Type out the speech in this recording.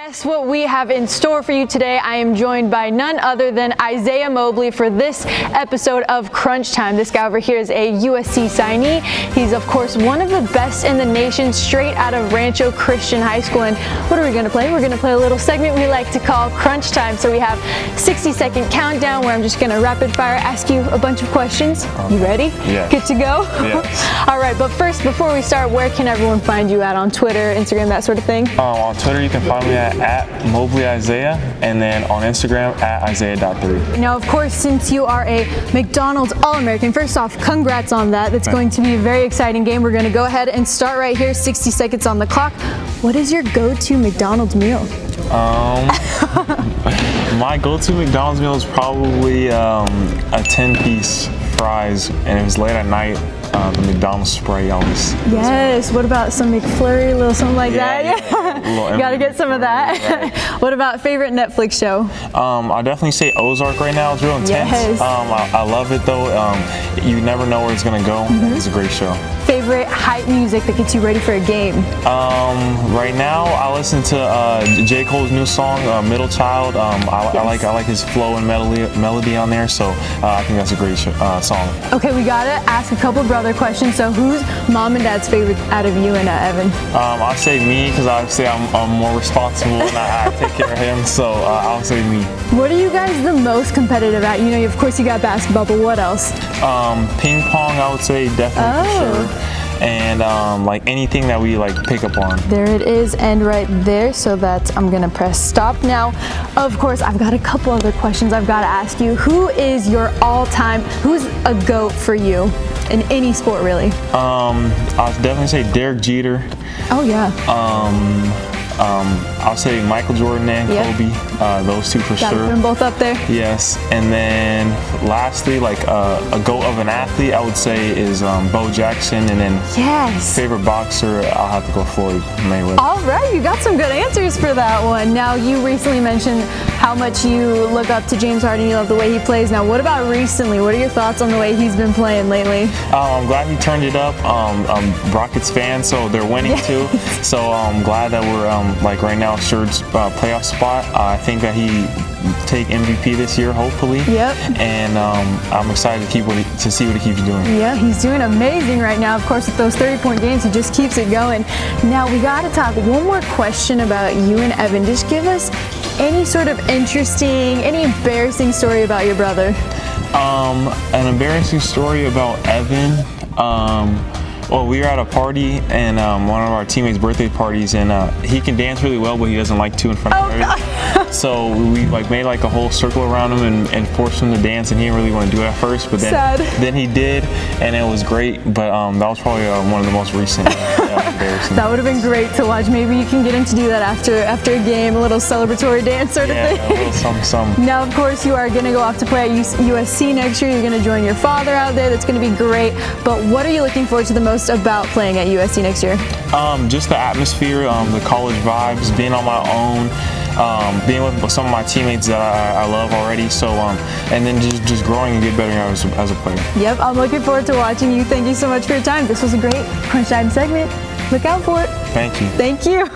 Guess what we have in store for you today? I am joined by none other than Isaiah Mobley for this episode of Crunch Time. This guy over here is a USC signee. He's, of course, one of the best in the nation, straight out of Rancho Christian High School. And what are we going to play? We're going to play a little segment we like to call Crunch Time. So we have 60-second countdown where I'm just going to rapid fire ask you a bunch of questions. You ready? Yeah. Good to go? Yes. All right, but first, before we start, where can everyone find you at on Twitter, Instagram, that sort of thing? On Twitter, you can find me at Mobley Isaiah, and then on Instagram at Isaiah.3. Now, of course, since you are a McDonald's All-American, first off, congrats on that. That's going to be a very exciting game. We're going to go ahead and start right here, 60 seconds on the clock. What is your go-to McDonald's meal? My go-to McDonald's meal is probably a 10-piece fries, and it was late at night. The McDonald's spray always. Yes. What about some McFlurry, a little something like that? Yeah. You gotta get some of that. Right. What about favorite Netflix show? I'll definitely say Ozark right now. It's real intense. Yes. I love it though. You never know where it's gonna go. It's a great show. Favorite hype music that gets you ready for a game? Right now I listen to J. Cole's new song, Middle Child. I like his flow and melody on there, so I think that's a great song. Okay, we gotta ask a couple brother questions. So who's mom and dad's favorite out of you and Evan? I'll say me, because obviously I'm more responsible and I take care of him, so I'll say me. What are you guys the most competitive at? You know, of course you got basketball, but what else? Ping pong, I would say, definitely for sure. And like anything that we like pick up on. There it is, and right there, so that I'm gonna press stop. Now, of course, I've got a couple other questions I've got to ask you. Who is your all-time, who's a GOAT for you in any sport, really? I'll definitely say Derek Jeter. Oh yeah. I'll say Michael Jordan and Kobe, those two for Gotta sure. put them both up there. Yes, and then lastly, like a GOAT of an athlete, I would say is Bo Jackson, and then favorite boxer, I'll have to go Floyd Mayweather. All right, you got some good answers for that one. Now, you recently mentioned how much you look up to James Harden, you love the way he plays. Now, what about recently? What are your thoughts on the way he's been playing lately? I'm glad he turned it up. I'm Rockets fan, so they're winning too. So I'm glad that we're like right now, Surd's playoff spot. I think that he take MVP this year, hopefully. Yep. And I'm excited to see what he keeps doing. Yeah, he's doing amazing right now. Of course, with those 30-point games, he just keeps it going. Now, we got to talk one more question about you and Evan. Just give us any sort of interesting, any embarrassing story about your brother. An embarrassing story about Evan. Well, we were at a party, and one of our teammates' birthday parties, and he can dance really well, but he doesn't like to in front of everybody. So we made a whole circle around him and forced him to dance, and he didn't really want to do it at first, but then he did, and it was great. But that was probably one of the most recent embarrassing. That would have been great to watch. Maybe you can get him to do that after a game, a little celebratory dance sort of thing. Yeah, a little something. Now, of course, you are going to go off to play at USC next year. You're going to join your father out there. That's going to be great. But what are you looking forward to the most about playing at USC next year? Just the atmosphere, the college vibes, being on my own, being with some of my teammates that I love already. So, and then just growing and get better as a player. Yep, I'm looking forward to watching you. Thank you so much for your time. This was a great Crunch Time segment. Look out for it. Thank you. Thank you.